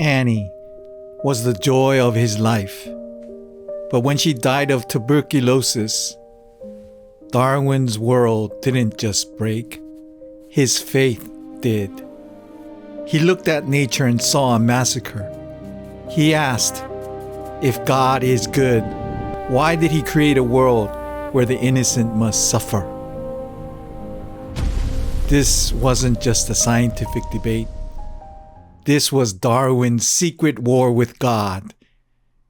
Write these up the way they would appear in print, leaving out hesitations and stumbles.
Annie was the joy of his life. But when she died of tuberculosis, Darwin's world didn't just break, his faith did. He looked at nature and saw a massacre. He asked, if God is good, why did he create a world where the innocent must suffer? This wasn't just a scientific debate. This was Darwin's secret war with God.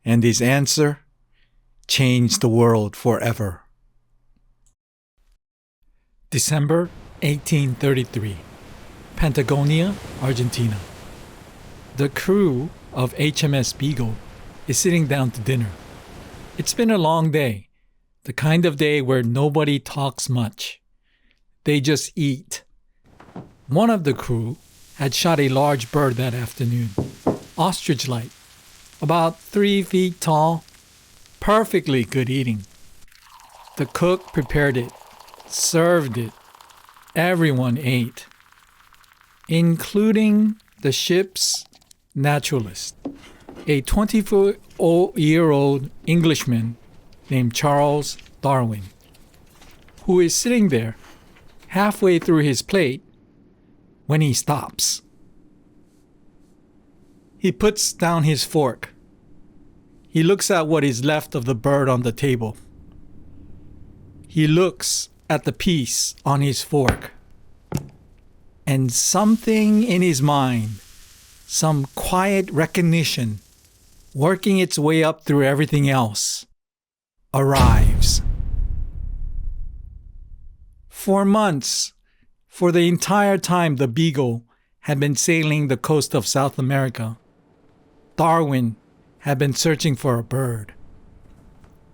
And his answer changed the world forever. December 1833, Patagonia, Argentina. The crew of HMS Beagle is sitting down to dinner. It's been a long day, the kind of day where nobody talks much. They just eat. One of the crew had shot a large bird that afternoon, ostrich-like, about 3 feet tall, perfectly good eating. The cook prepared it, served it. Everyone ate, including the ship's naturalist, a 24-year-old Englishman named Charles Darwin, who is sitting there halfway through his plate when he stops. He puts down his fork. He looks at what is left of the bird on the table. He looks at the piece on his fork. And something in his mind, some quiet recognition, working its way up through everything else, arrives. For months, for the entire time the Beagle had been sailing the coast of South America, Darwin had been searching for a bird.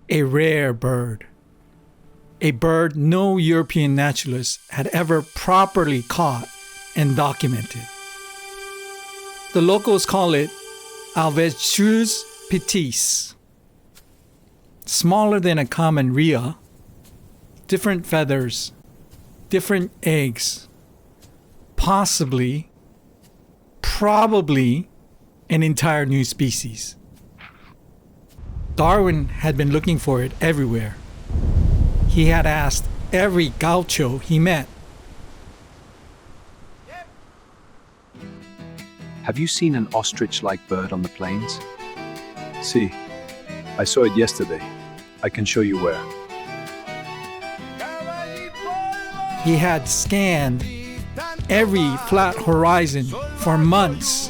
A rare bird. A bird no European naturalist had ever properly caught and documented. The locals call it Alvetrus pitis. Smaller than a common rhea, different feathers, different eggs, probably an entire new species. Darwin had been looking for it everywhere. He had asked every gaucho he met. Have you seen an ostrich-like bird on the plains? See, I saw it yesterday. I can show you where. He had scanned every flat horizon for months.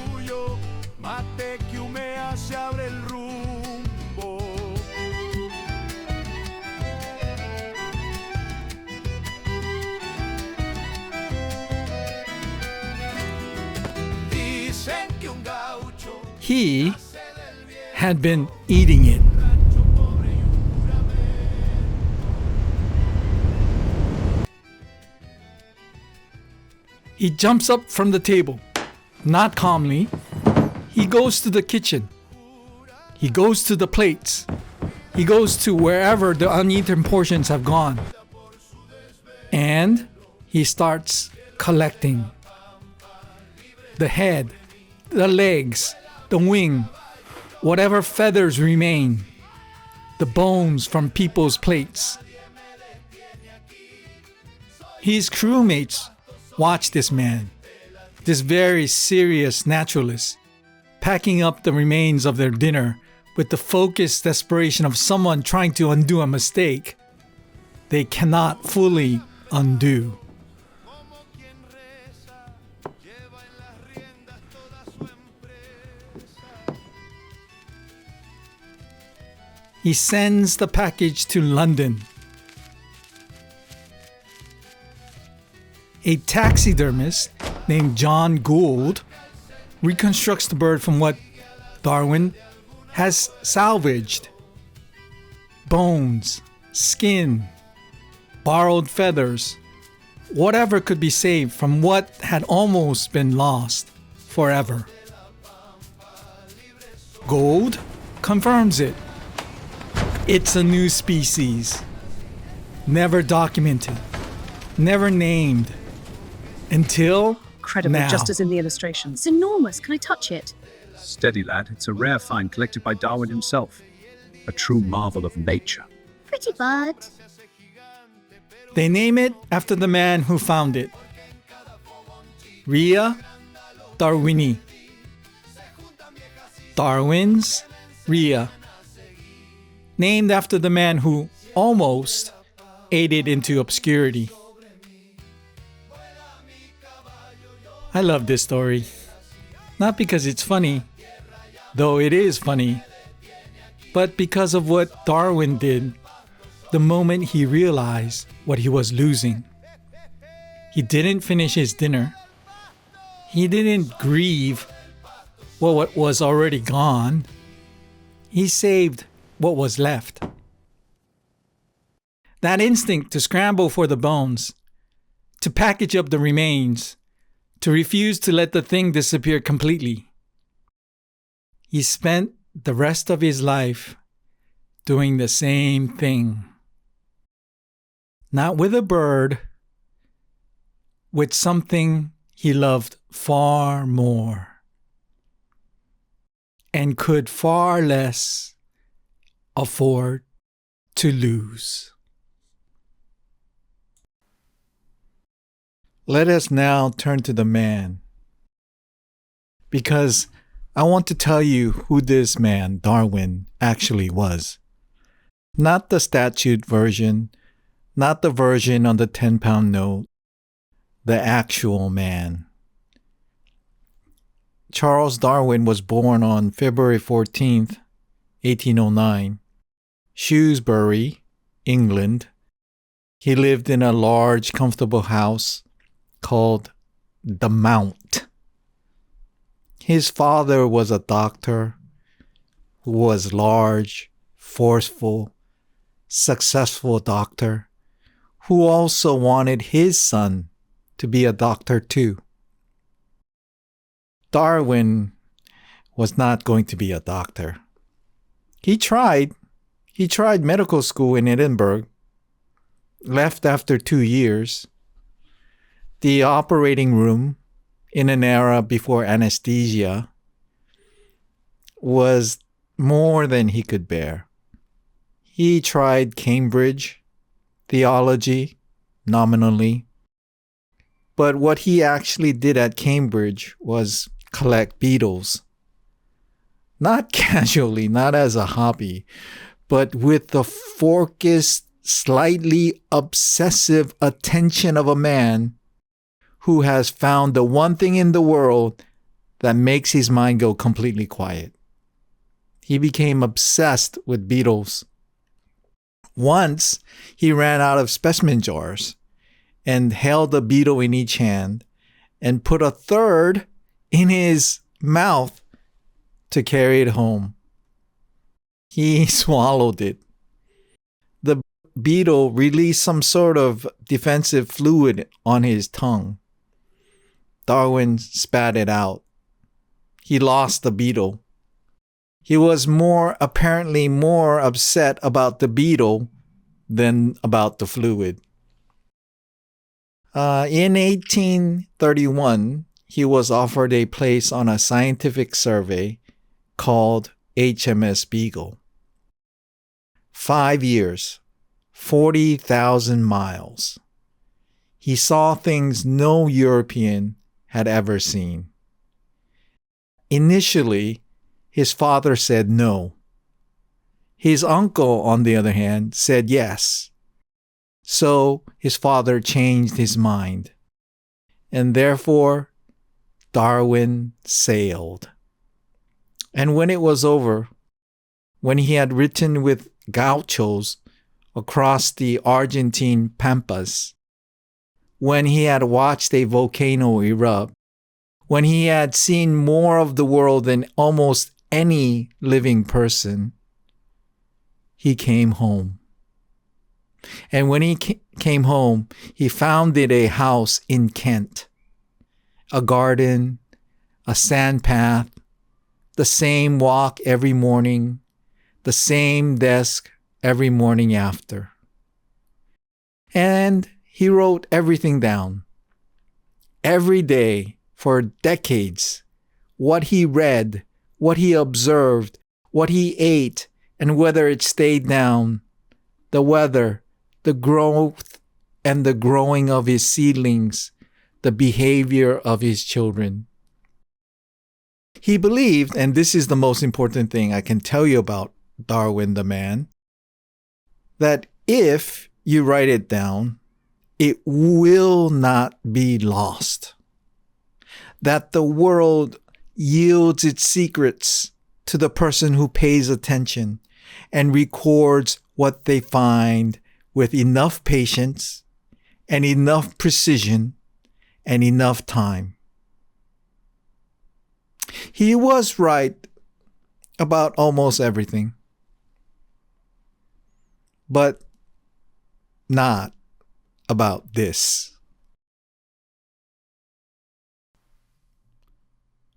He had been eating it. He jumps up from the table, not calmly. He goes to the kitchen. He goes to the plates. He goes to wherever the uneaten portions have gone. And he starts collecting. The head, the legs, the wing, whatever feathers remain, the bones from people's plates. His crewmates watch this man, this very serious naturalist, packing up the remains of their dinner with the focused desperation of someone trying to undo a mistake they cannot fully undo. He sends the package to London. A taxidermist named John Gould reconstructs the bird from what Darwin has salvaged. Bones, skin, borrowed feathers, whatever could be saved from what had almost been lost forever. Gould confirms it. It's a new species, never documented, never named, until Incredible, now. just as in the illustration. It's enormous. Can I touch it? Steady, lad. It's a rare find collected by Darwin himself. A true marvel of nature. Pretty bird. They name it after the man who found it. Rhea Darwini. Darwin's Rhea. Named after the man who almost ate it into obscurity. I love this story. Not because it's funny, though it is funny, but because of what Darwin did the moment he realized what he was losing. He didn't finish his dinner. He didn't grieve what was already gone. He saved what was left. That instinct to scramble for the bones, to package up the remains, to refuse to let the thing disappear completely. He spent the rest of his life doing the same thing. Not with a bird, with something he loved far more and could far less afford to lose. Let us now turn to the man, because I want to tell you who this man, Darwin, actually was. Not the statute version, not the version on the 10-pound note, the actual man. Charles Darwin was born on February 14th, 1809, Shrewsbury, England. He lived in a large, comfortable house called The Mount. His father was a doctor who was large, forceful, successful doctor who also wanted his son to be a doctor too. Darwin was not going to be a doctor. He tried medical school in Edinburgh, left after 2 years. The operating room, in an era before anesthesia, was more than he could bear. He tried Cambridge, theology, nominally. But what he actually did at Cambridge was collect beetles. Not casually, not as a hobby, but with the focused, slightly obsessive attention of a man who has found the one thing in the world that makes his mind go completely quiet. He became obsessed with beetles. Once, he ran out of specimen jars and held a beetle in each hand and put a third in his mouth to carry it home. He swallowed it. The beetle released some sort of defensive fluid on his tongue. Darwin spat it out. He lost the beetle. He was apparently more upset about the beetle than about the fluid. In 1831, he was offered a place on a scientific survey called HMS Beagle. 5 years, 40,000 miles. He saw things no European had ever seen. Initially, his father said no. His uncle, on the other hand, said yes. So his father changed his mind. And therefore, Darwin sailed. And when it was over, when he had ridden with gauchos across the Argentine pampas, when he had watched a volcano erupt, when he had seen more of the world than almost any living person, he came home. And when he came home, he founded a house in Kent, a garden, a sand path, the same walk every morning, the same desk every morning after. And he wrote everything down. Every day for decades, what he read what he observed, what he ate, and whether it stayed down, the weather, the growth and the growing of his seedlings, the behavior of his children. He believed, and this is the most important thing I can tell you about Darwin the man, that if you write it down, it will not be lost. That the world yields its secrets to the person who pays attention and records what they find with enough patience and enough precision and enough time. He was right about almost everything, but not about this.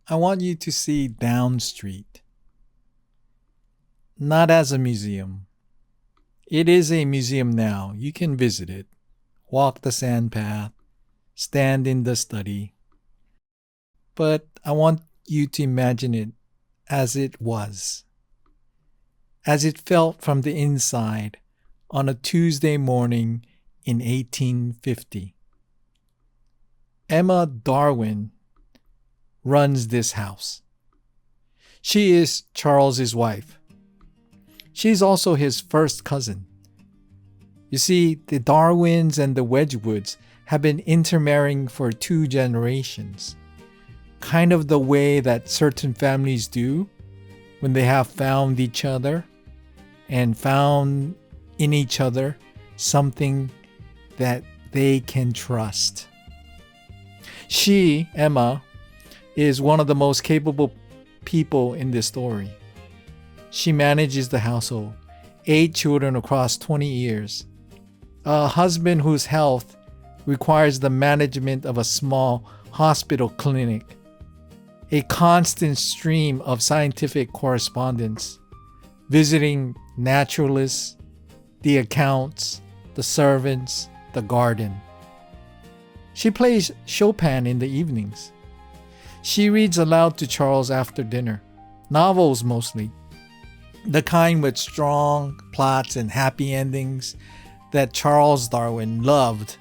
I want you to see Down Street, not as a museum. It is a museum now. You can visit it, walk the sand path, stand in the study. But I want you to imagine it as it was, as it felt from the inside on a Tuesday morning in 1850. Emma Darwin runs this house. She is Charles's wife. She's also his first cousin. You see, the Darwins and the Wedgwoods have been intermarrying for 2 generations, kind of the way that certain families do when they have found each other and found in each other something that they can trust. She, Emma, is one of the most capable people in this story. She manages the household, 8 children across 20 years, a husband whose health requires the management of a small hospital clinic, a constant stream of scientific correspondence, visiting naturalists, the accounts, the servants, the garden. She plays Chopin in the evenings. She reads aloud to Charles after dinner, novels mostly, the kind with strong plots and happy endings that Charles Darwin loved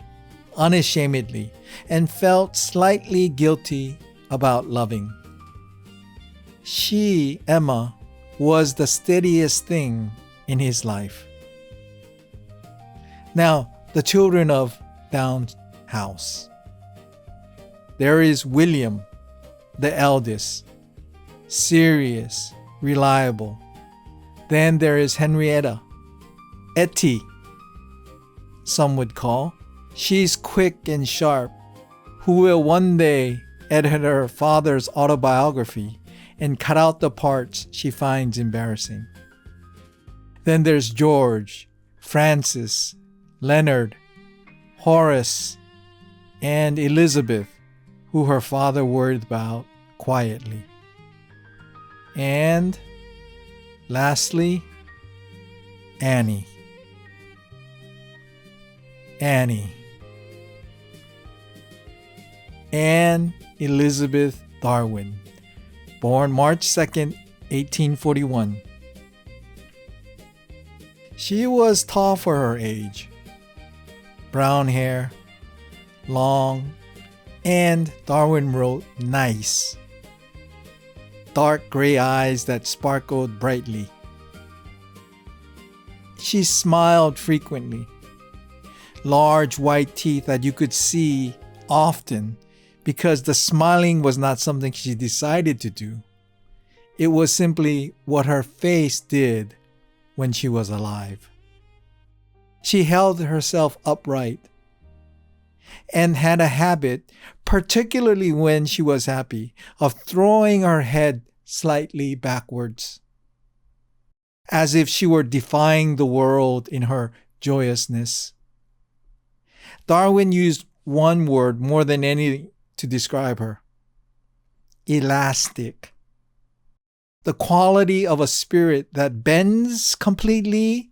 unashamedly and felt slightly guilty about loving. She, Emma, was the steadiest thing in his life. Now, the children of Down House. There is William, the eldest, serious, reliable. Then there is Henrietta, Etty, some would call. She's quick and sharp, who will one day edit her father's autobiography and cut out the parts she finds embarrassing. Then there's George, Francis, Leonard, Horace, and Elizabeth, who her father worried about quietly. And lastly, Annie. Anne Elizabeth Darwin, born March 2nd, 1841. She was tall for her age. Brown hair, long, and Darwin wrote nice. Dark gray eyes that sparkled brightly. She smiled frequently. Large white teeth that you could see often because the smiling was not something she decided to do. It was simply what her face did when she was alive. She held herself upright and had a habit, particularly when she was happy, of throwing her head slightly backwards, as if she were defying the world in her joyousness. Darwin used one word more than any to describe her: elastic. The quality of a spirit that bends completely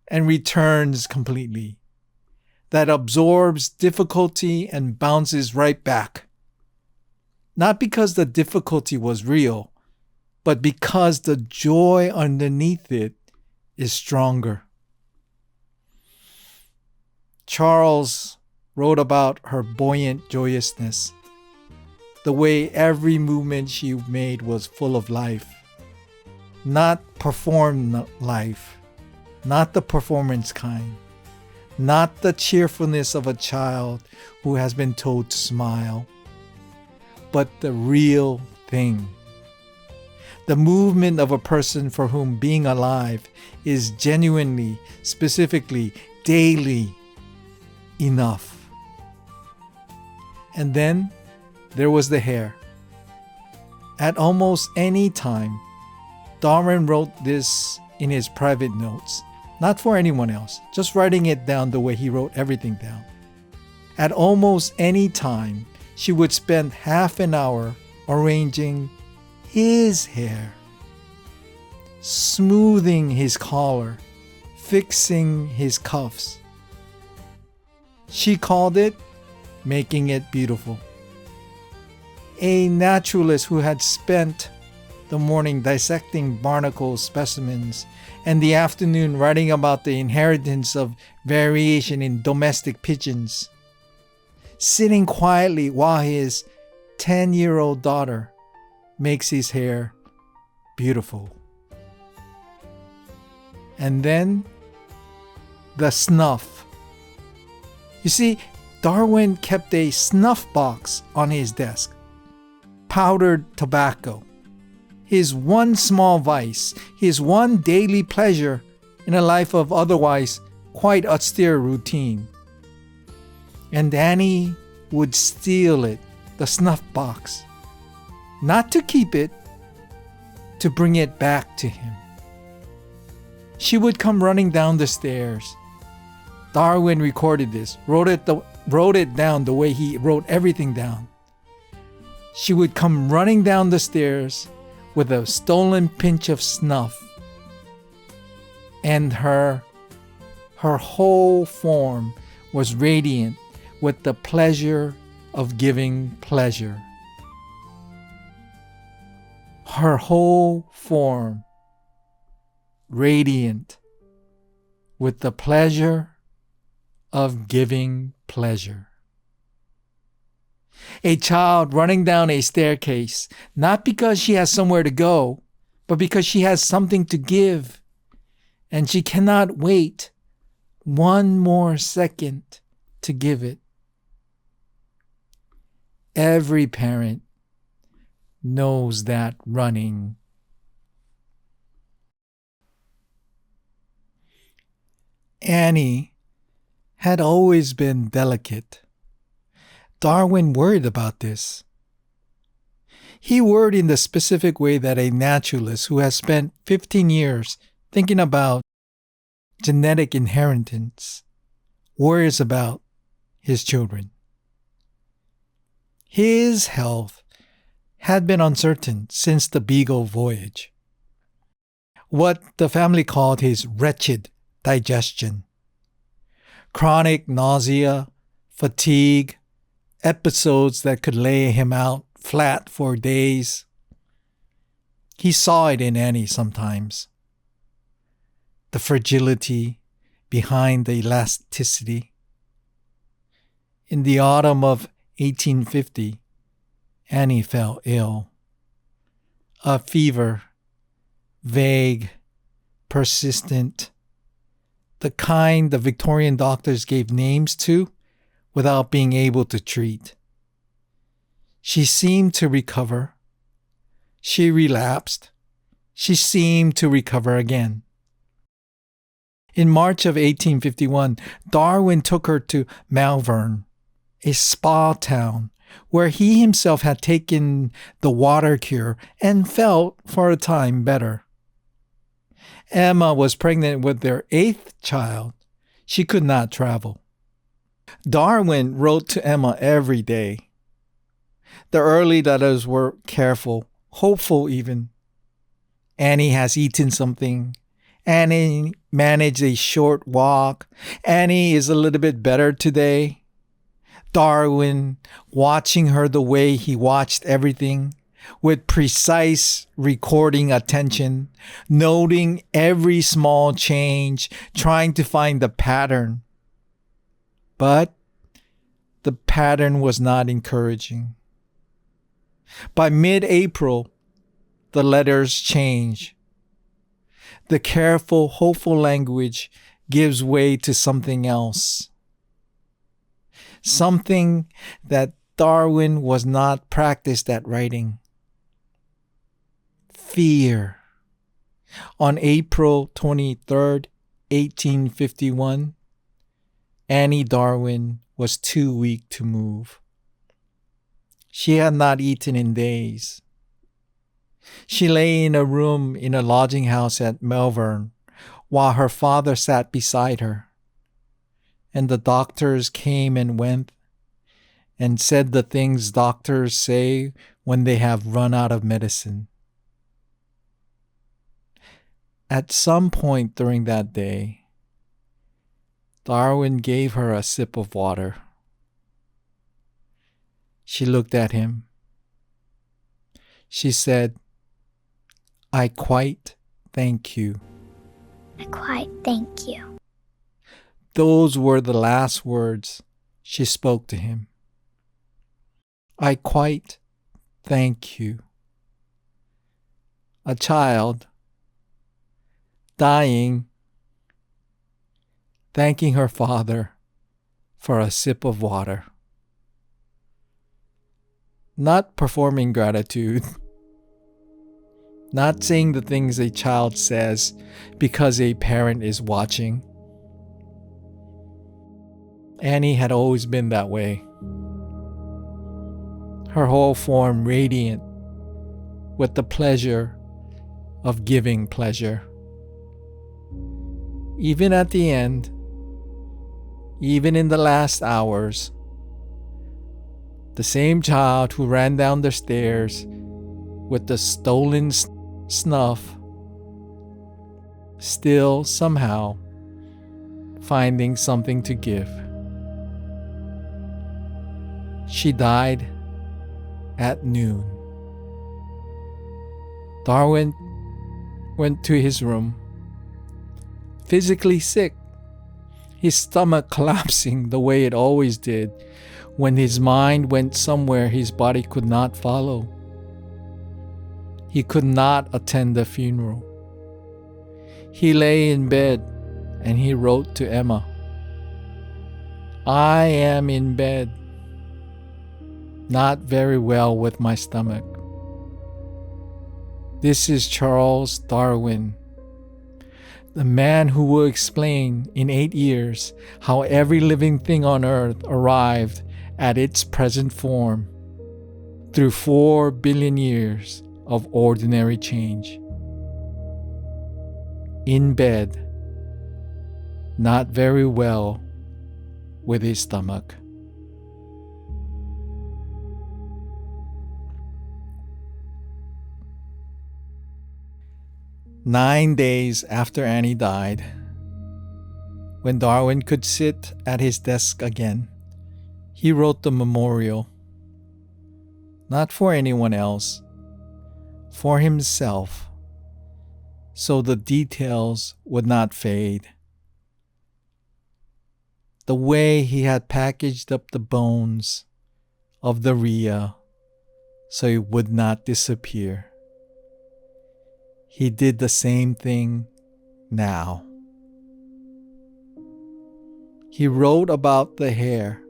and returns completely, that absorbs difficulty and bounces right back. Not because the difficulty was real, but because the joy underneath it is stronger. Charles wrote about her buoyant joyousness, the way every movement she made was full of life, not performed life, not the performance kind, not the cheerfulness of a child who has been told to smile, but the real thing. The movement of a person for whom being alive is genuinely, specifically, daily enough. And then there was the hair. At almost any time, Darwin wrote this in his private notes, not for anyone else, just writing it down the way he wrote everything down. At almost any time, she would spend half an hour arranging his hair, smoothing his collar, fixing his cuffs. She called it making it beautiful. A naturalist who had spent the morning dissecting barnacle specimens and the afternoon writing about the inheritance of variation in domestic pigeons, sitting quietly while his 10-year-old daughter makes his hair beautiful. And then the snuff. You see, Darwin kept a snuff box on his desk. Powdered tobacco. His one small vice, his one daily pleasure in a life of otherwise quite austere routine. And Annie would steal it, the snuff box, not to keep it, to bring it back to him. She would come running down the stairs. Darwin recorded this, wrote it down the way he wrote everything down. She would come running down the stairs with a stolen pinch of snuff, and her whole form was radiant with the pleasure of giving pleasure. Her whole form radiant with the pleasure of giving pleasure. A child running down a staircase, not because she has somewhere to go, but because she has something to give, and she cannot wait one more second to give it. Every parent knows that running. Annie had always been delicate. Darwin worried about this. He worried in the specific way that a naturalist who has spent 15 years thinking about genetic inheritance worries about his children. His health had been uncertain since the Beagle voyage. What the family called his wretched digestion. Chronic nausea, fatigue, episodes that could lay him out flat for days. He saw it in Annie sometimes. The fragility behind the elasticity. In the autumn of 1850, Annie fell ill. A fever, vague, persistent, the kind the Victorian doctors gave names to without being able to treat. She seemed to recover. She relapsed. She seemed to recover again. In March of 1851, Darwin took her to Malvern, a spa town where he himself had taken the water cure and felt for a time better. Emma was pregnant with their 8th child. She could not travel. Darwin wrote to Emma every day. The early letters were careful, hopeful even. Annie has eaten something. Annie managed a short walk. Annie is a little bit better today. Darwin, watching her the way he watched everything, with precise recording attention, noting every small change, trying to find the pattern. But the pattern was not encouraging. By mid-April, the letters change. The careful, hopeful language gives way to something else. Something that Darwin was not practiced at writing. Fear. On April 23rd, 1851, Annie Darwin was too weak to move. She had not eaten in days. She lay in a room in a lodging house at Melbourne while her father sat beside her. And the doctors came and went and said the things doctors say when they have run out of medicine. At some point during that day, Darwin gave her a sip of water. She looked at him. She said, "I quite thank you." I quite thank you. Those were the last words she spoke to him. I quite thank you. A child, dying, thanking her father for a sip of water. Not performing gratitude. Not saying the things a child says because a parent is watching. Annie had always been that way. Her whole form radiant with the pleasure of giving pleasure. Even at the end, even in the last hours, the same child who ran down the stairs with the stolen snuff, still somehow finding something to give. She died at noon. Darwin went to his room, physically sick, his stomach collapsing the way it always did when his mind went somewhere his body could not follow. He could not attend the funeral. He lay in bed and he wrote to Emma, "I am in bed, not very well with my stomach. This is Charles Darwin, the man who will explain in 8 years how every living thing on earth arrived at its present form through 4 billion years of ordinary change. In bed, not very well with his stomach." Nine days after Annie died, when Darwin could sit at his desk again, he wrote the memorial. Not for anyone else, for himself, so the details would not fade. The way he had packaged up the bones of the Rhea so it would not disappear. He did the same thing now. He wrote about the hair,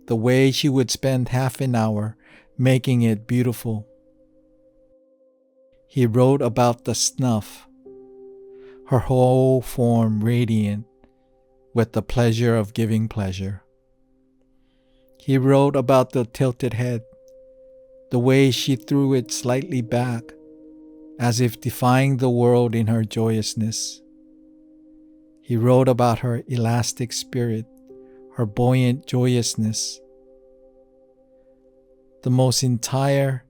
the way she would spend half an hour making it beautiful. He wrote about the snuff, her whole form radiant with the pleasure of giving pleasure. He wrote about the tilted head, the way she threw it slightly back, as if defying the world in her joyousness. He wrote about her elastic spirit, her buoyant joyousness, the most entire,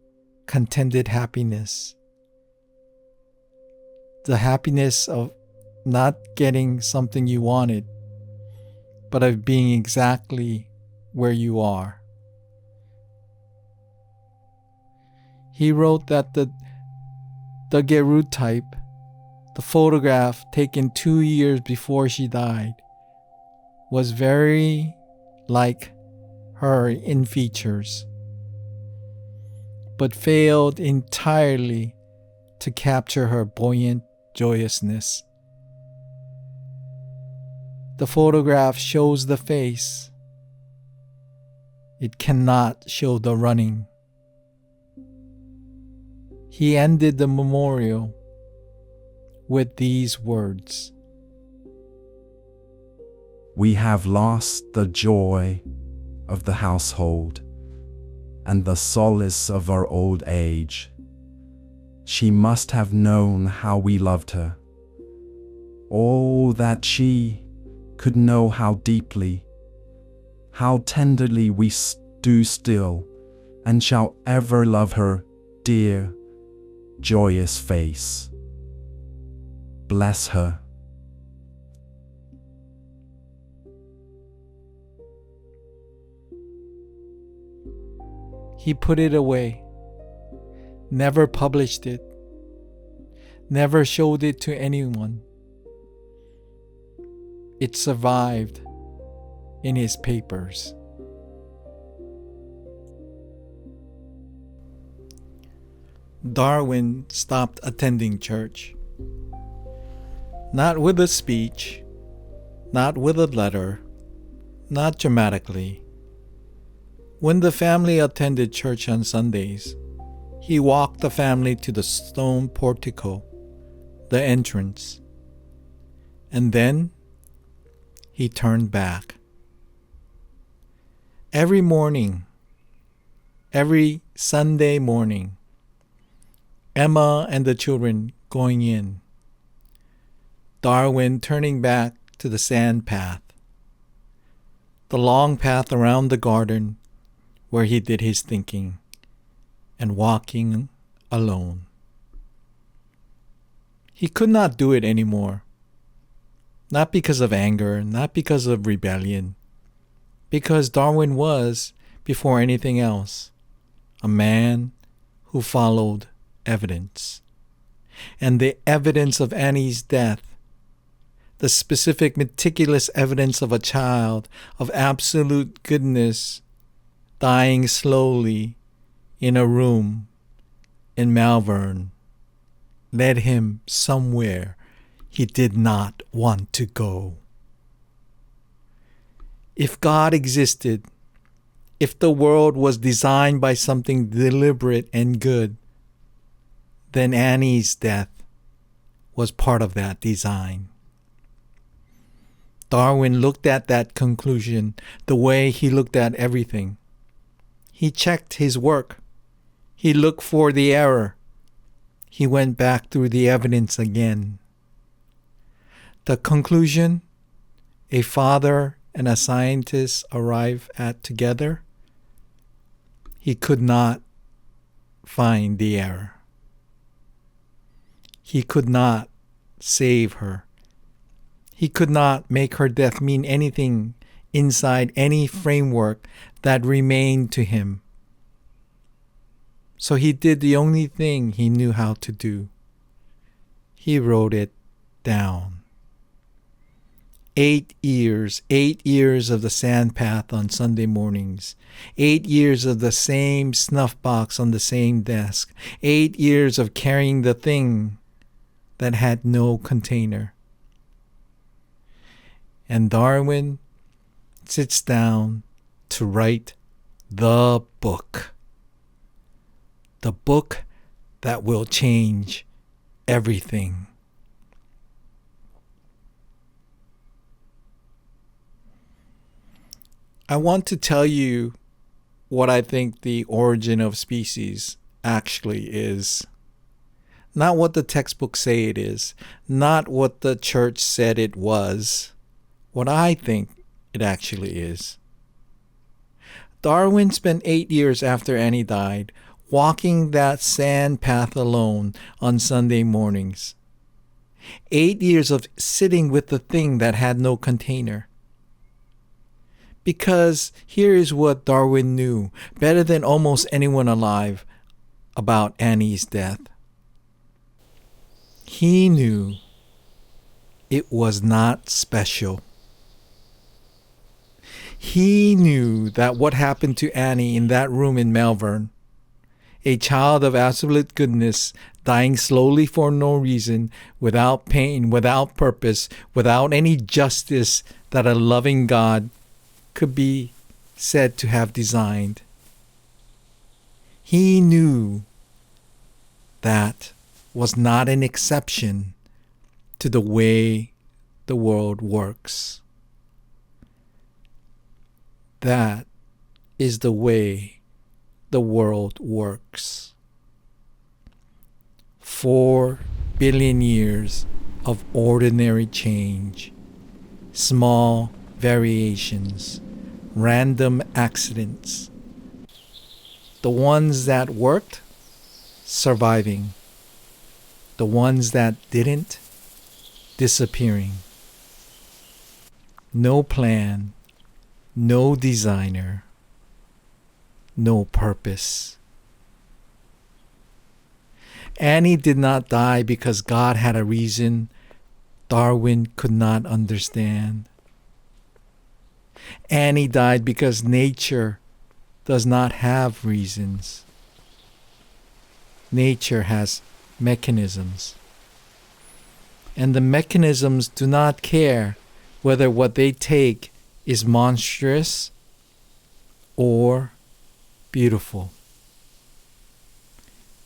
contented happiness, the happiness of not getting something you wanted, but of being exactly where you are. He wrote that the daguerreotype, the photograph taken 2 years before she died, was very like her in features, but failed entirely to capture her buoyant joyousness. The photograph shows the face. It cannot show the running. He ended the memorial with these words: "We have lost the joy of the household and the solace of our old age. She must have known how we loved her. Oh, that she could know how deeply, how tenderly we do still and shall ever love her dear, joyous face. Bless her." He put it away, never published it, never showed it to anyone. It survived in his papers. Darwin stopped attending church. Not with a speech, not with a letter, not dramatically. When the family attended church on Sundays, he walked the family to the stone portico, the entrance, and then he turned back. Every morning, every Sunday morning, Emma and the children going in, Darwin turning back to the sand path, the long path around the garden where he did his thinking, and walking alone. He could not do it anymore, not because of anger, not because of rebellion, because Darwin was, before anything else, a man who followed evidence. And the evidence of Annie's death, the specific meticulous evidence of a child of absolute goodness dying slowly in a room in Malvern, led him somewhere he did not want to go. If God existed, if the world was designed by something deliberate and good, then Annie's death was part of that design. Darwin looked at that conclusion the way he looked at everything. He checked his work. He looked for the error. He went back through the evidence again. The conclusion a father and a scientist arrive at together, he could not find the error. He could not save her. He could not make her death mean anything inside any framework that remained to him. So he did the only thing he knew how to do. He wrote it down. 8 years of the sand path on Sunday mornings, 8 years of the same snuff box on the same desk, 8 years of carrying the thing that had no container. And Darwin sits down to write the book. The book that will change everything. I want to tell you what I think the origin of species actually is. Not what the textbooks say it is, not what the church said it was, what I think it actually is. Darwin spent 8 years after Annie died walking that sand path alone on Sunday mornings. 8 years of sitting with the thing that had no container. Because here is what Darwin knew better than almost anyone alive. about Annie's death. He knew it was not special. He knew that what happened to Annie in that room in Malvern, a child of absolute goodness, dying slowly for no reason, without pain, without purpose, without any justice that a loving God could be said to have designed. He knew that was not an exception to the way the world works. That is the way the world works. 4 billion years of ordinary change, small variations, random accidents. The ones that worked, surviving. The ones that didn't, disappearing. No plan, no designer, no purpose. Annie did not die because God had a reason Darwin could not understand. Annie died because nature does not have reasons. Nature has mechanisms. And the mechanisms do not care whether what they take is monstrous or beautiful.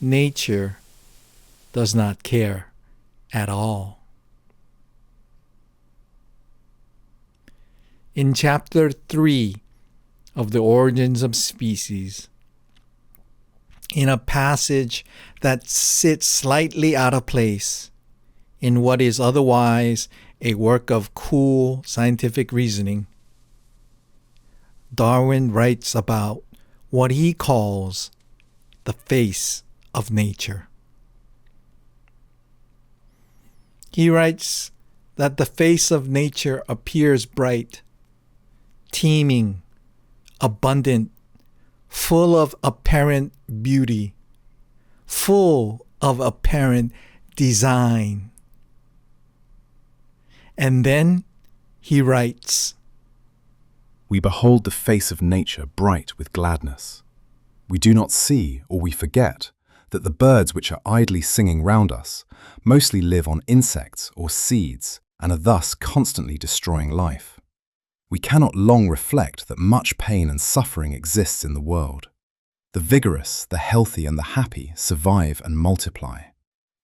Nature does not care at all. In chapter 3 of The Origins of Species, in a passage that sits slightly out of place in what is otherwise a work of cool scientific reasoning, Darwin writes about what he calls the face of nature. He writes that the face of nature appears bright, teeming, abundant, full of apparent beauty, full of apparent design. And then he writes, "We behold the face of nature bright with gladness. We do not see, or we forget, that the birds which are idly singing round us mostly live on insects or seeds and are thus constantly destroying life. We cannot long reflect that much pain and suffering exists in the world. The vigorous, the healthy, and the happy survive and multiply.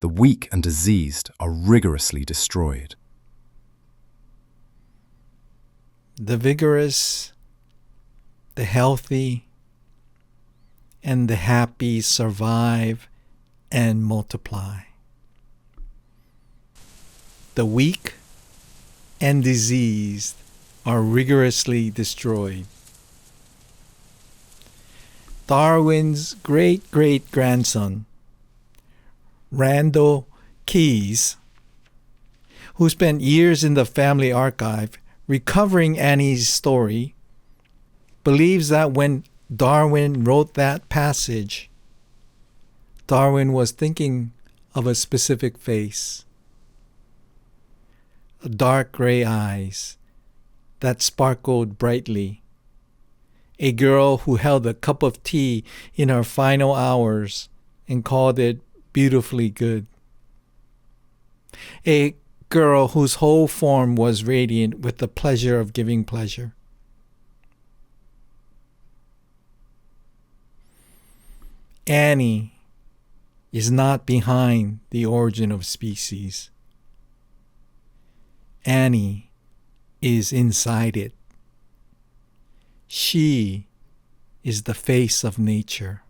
The weak and diseased are rigorously destroyed." The vigorous, the healthy, and the happy survive and multiply. The weak and diseased are rigorously destroyed. Darwin's great-great-grandson, Randall Keyes, who spent years in the family archive recovering Annie's story, believes that when Darwin wrote that passage, Darwin was thinking of a specific face. Dark gray eyes that sparkled brightly. A girl who held a cup of tea in her final hours and called it beautifully good. A girl whose whole form was radiant with the pleasure of giving pleasure. Annie is not behind the origin of species. Annie is inside it. She is the face of nature.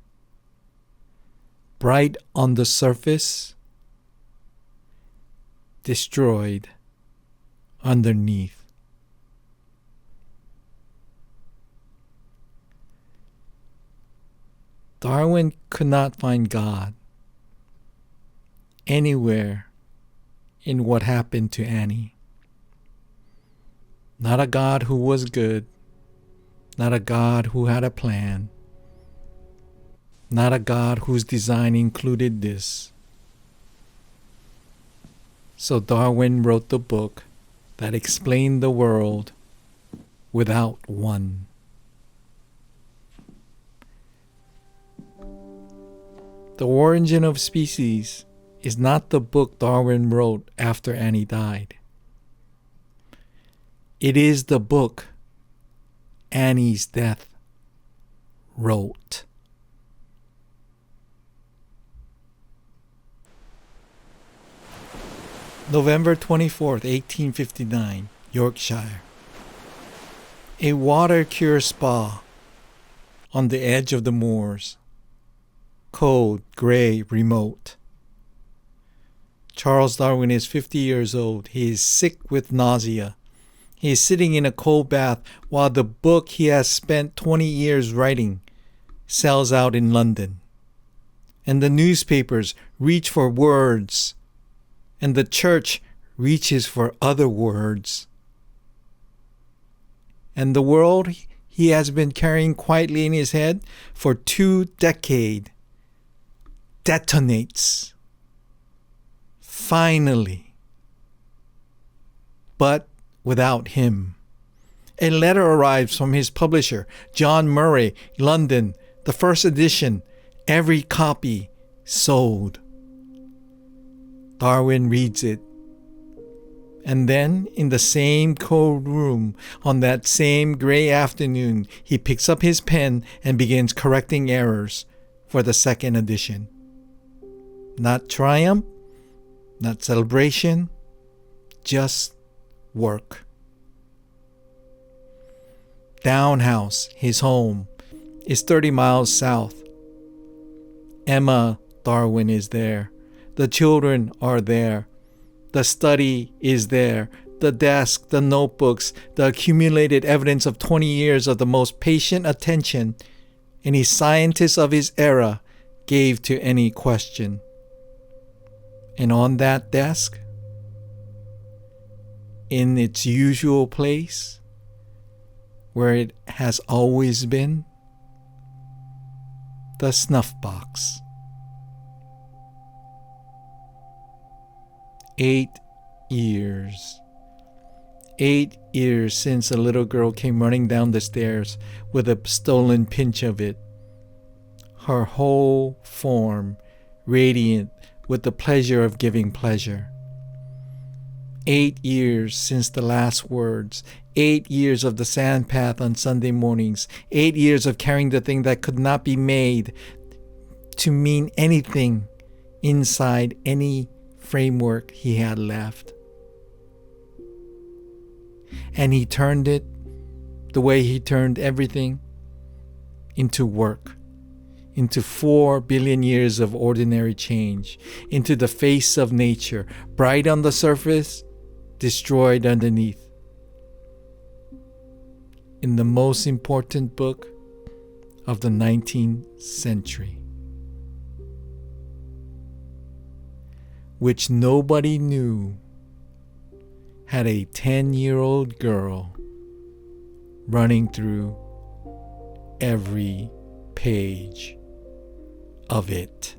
Bright on the surface, destroyed underneath. Darwin could not find God anywhere in what happened to Annie. Not a God who was good, not a God who had a plan, not a God whose design included this. So Darwin wrote the book that explained the world without one. The Origin of Species is not the book Darwin wrote after Annie died. It is the book Annie's death wrote. November 24th, 1859, Yorkshire. A water cure spa on the edge of the moors. Cold, gray, remote. Charles Darwin is 50 years old. He is sick with nausea. He is sitting in a cold bath while the book he has spent 20 years writing sells out in London. And the newspapers reach for words, and the church reaches for other words. And the world he has been carrying quietly in his head for 2 decades detonates. Finally. But without him. A letter arrives from his publisher, John Murray, London, the first edition, every copy sold. Darwin reads it. And then, in the same cold room, on that same gray afternoon, he picks up his pen and begins correcting errors for the second edition. Not triumph, not celebration, just work. Down House, his home, is 30 miles south. Emma Darwin is there. The children are there. The study is there. The desk, the notebooks, the accumulated evidence of 20 years of the most patient attention any scientist of his era gave to any question. And on that desk, in its usual place, where it has always been, the snuff box. 8 years. 8 years since a little girl came running down the stairs with a stolen pinch of it. Her whole form radiant with the pleasure of giving pleasure. 8 years since the last words. 8 years of the sand path on Sunday mornings. 8 years of carrying the thing that could not be made to mean anything inside any framework he had left. And he turned it, the way he turned everything, into work, into 4 billion years of ordinary change, into the face of nature, bright on the surface, destroyed underneath. In the most important book of the 19th century, which nobody knew had a 10-year-old girl running through every page of it.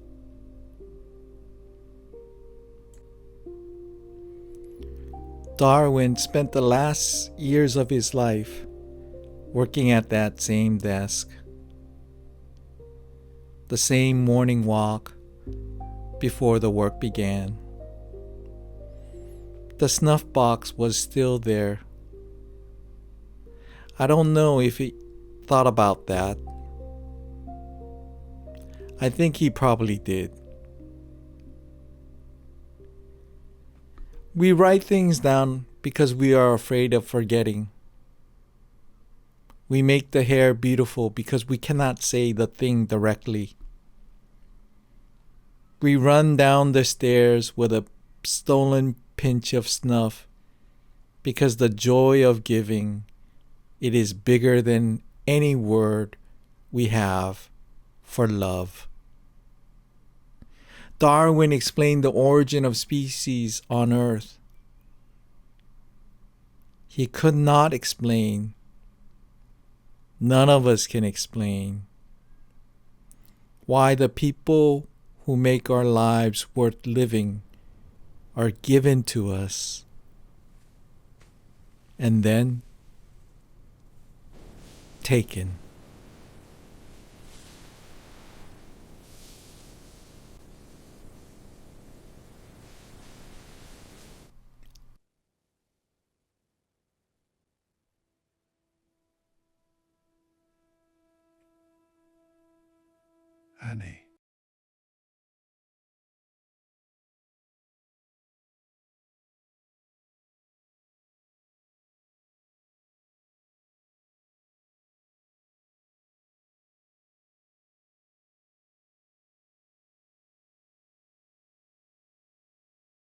Darwin spent the last years of his life working at that same desk, the same morning walk before the work began. The snuff box was still there. I don't know if he thought about that. I think he probably did. We write things down because we are afraid of forgetting. We make the hair beautiful because we cannot say the thing directly. We run down the stairs with a stolen pinch of snuff because the joy of giving, it is bigger than any word we have for love. Darwin explained the origin of species on Earth. He could not explain. None of us can explain why the people who make our lives worth living are given to us and then taken. Annie.